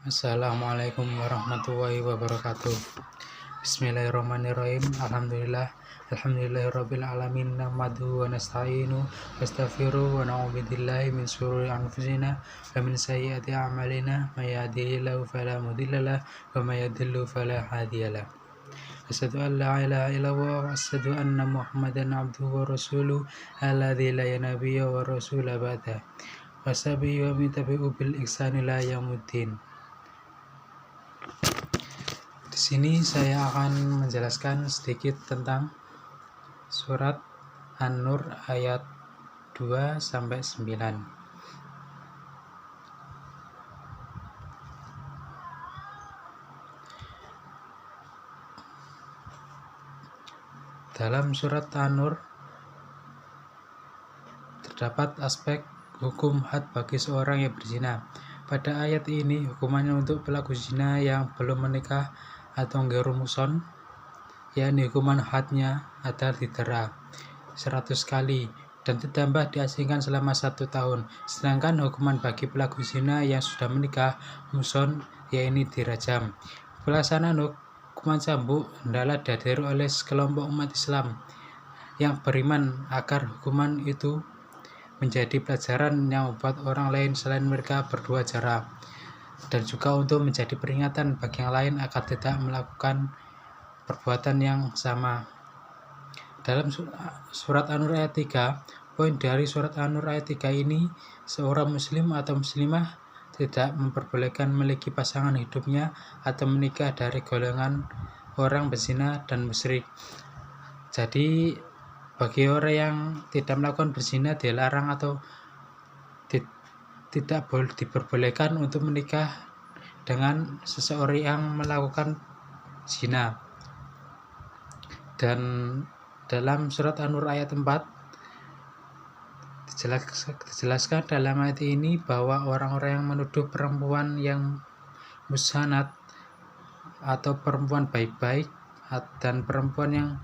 Assalamualaikum warahmatullahi wabarakatuh. Bismillahirrahmanirrahim. Alhamdulillahirabbil alamin. Nahmaduhu wa nasta'inu wastaghfiruh wa na'udzu billahi min shururi anfusina wa min sayyiati a'malina. May yahdihillahu fala mudilla lahu wa may yudlil fala hadiya lahu. Asyhadu an la ilaha illallah wa asyhadu anna Muhammadan abduhu wa rasuluh alladzi la nabiyya wa rasula ba'da. Wasabi wa mitabi'u bil ihsani la yaumuddin. Di sini saya akan menjelaskan sedikit tentang surat An-Nur ayat 2 sampai 9. Dalam surat An-Nur terdapat aspek hukum had bagi seorang yang berzina. Pada ayat ini, hukumannya untuk pelaku zina yang belum menikah atau ghairu muhsan, yakni hukuman hadnya adalah didera 100 kali dan ditambah diasingkan selama 1 tahun. Sedangkan hukuman bagi pelaku zina yang sudah menikah muhsan, yakni dirajam. Pelaksanaan hukuman cambuk hendaklah dihadiri oleh sekelompok umat Islam yang beriman agar hukuman itu menjadi pelajaran yang membuat orang lain selain mereka berdua jara, dan juga untuk menjadi peringatan bagi yang lain agar tidak melakukan perbuatan yang sama. Dalam surat An-Nur ayat 3, poin dari surat An-Nur ayat 3 ini, seorang muslim atau muslimah tidak memperbolehkan memiliki pasangan hidupnya atau menikah dari golongan orang berzina dan musyrik. Jadi bagi orang yang tidak melakukan berzina dilarang atau tidak boleh diperbolehkan untuk menikah dengan seseorang yang melakukan zina. Dan dalam surat An-Nur ayat 4 dijelaskan dalam ayat ini bahwa orang-orang yang menuduh perempuan yang muhsanat atau perempuan baik-baik dan perempuan yang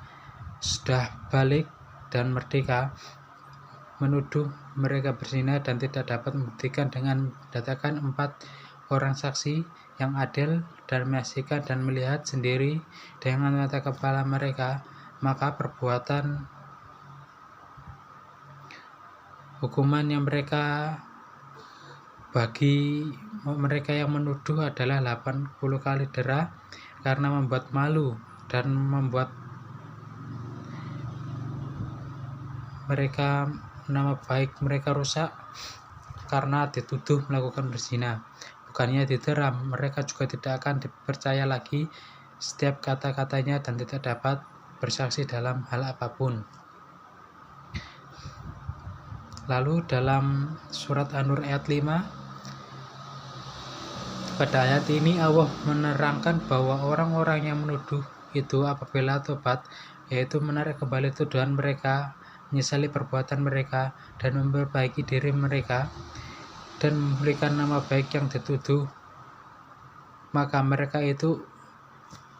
sudah balik dan merdeka, menuduh mereka berzina dan tidak dapat membuktikan dengan mendatangkan 4 orang saksi yang adil dan menyaksikan dan melihat sendiri dengan mata kepala mereka, maka perbuatan hukuman yang mereka bagi mereka yang menuduh adalah 80 kali dera karena membuat malu dan membuat mereka nama baik mereka rusak karena dituduh melakukan berzina. Bukannya didera, mereka juga tidak akan dipercaya lagi setiap kata-katanya dan tidak dapat bersaksi dalam hal apapun. Lalu dalam surat An-Nur ayat 5, pada ayat ini Allah menerangkan bahwa orang-orang yang menuduh itu apabila tobat, yaitu menarik kembali tuduhan mereka, menyesali perbuatan mereka dan memperbaiki diri mereka dan memberikan nama baik yang dituduh, maka mereka itu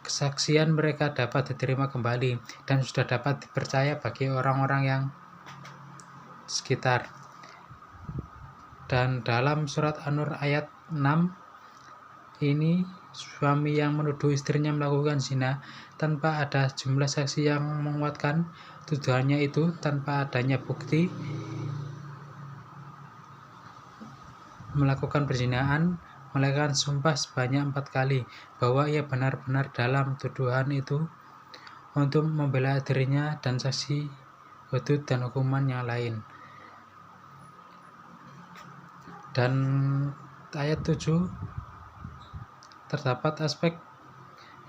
kesaksian mereka dapat diterima kembali dan sudah dapat dipercaya bagi orang-orang yang sekitar. Dan dalam surat An-Nur ayat 6 ini, suami yang menuduh istrinya melakukan zina tanpa ada jumlah saksi yang menguatkan tuduhannya itu, tanpa adanya bukti melakukan perzinaan, melakukan sumpah sebanyak 4 kali bahwa ia benar-benar dalam tuduhan itu untuk membela dirinya dan saksi, hudud dan hukuman yang lain. Dan ayat 7 terdapat aspek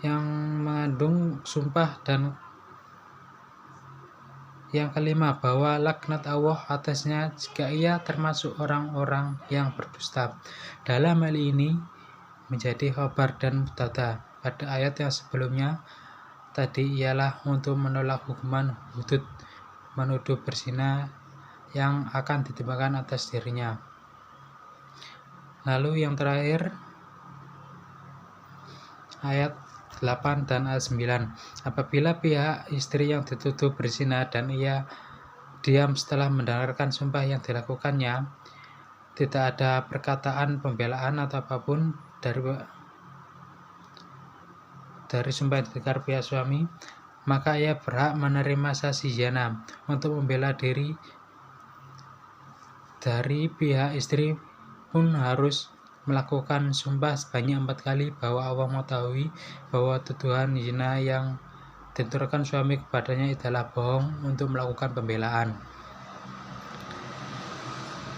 yang mengandung sumpah, dan yang kelima bahwa laknat Allah atasnya jika ia termasuk orang-orang yang berdusta. Dalam hal ini menjadi khabar dan mubtada pada ayat yang sebelumnya tadi ialah untuk menolak hukuman hudud menuduh berzina yang akan ditimpakan atas dirinya. Lalu yang terakhir ayat 8 dan ayat 9, apabila pihak istri yang dituduh berzina dan ia diam setelah mendengarkan sumpah yang dilakukannya, tidak ada perkataan pembelaan atau apapun, dari sumpah yang diingkar pihak suami, maka ia berhak menerima saksi zina. Untuk membela diri dari pihak istri pun harus melakukan sumpah sebanyak 4 kali bahwa Allah mengetahui bahwa tuduhan zina yang dituturkan suami kepadanya adalah bohong untuk melakukan pembelaan.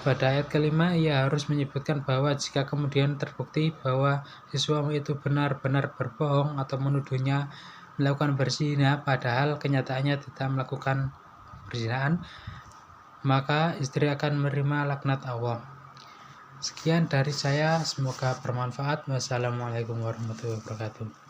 Pada ayat kelima, ia harus menyebutkan bahwa jika kemudian terbukti bahwa si suami itu benar-benar berbohong atau menuduhnya melakukan berzina padahal kenyataannya tidak melakukan perzinahan, maka istri akan menerima laknat Allah. Sekian dari saya, semoga bermanfaat. Wassalamualaikum warahmatullahi wabarakatuh.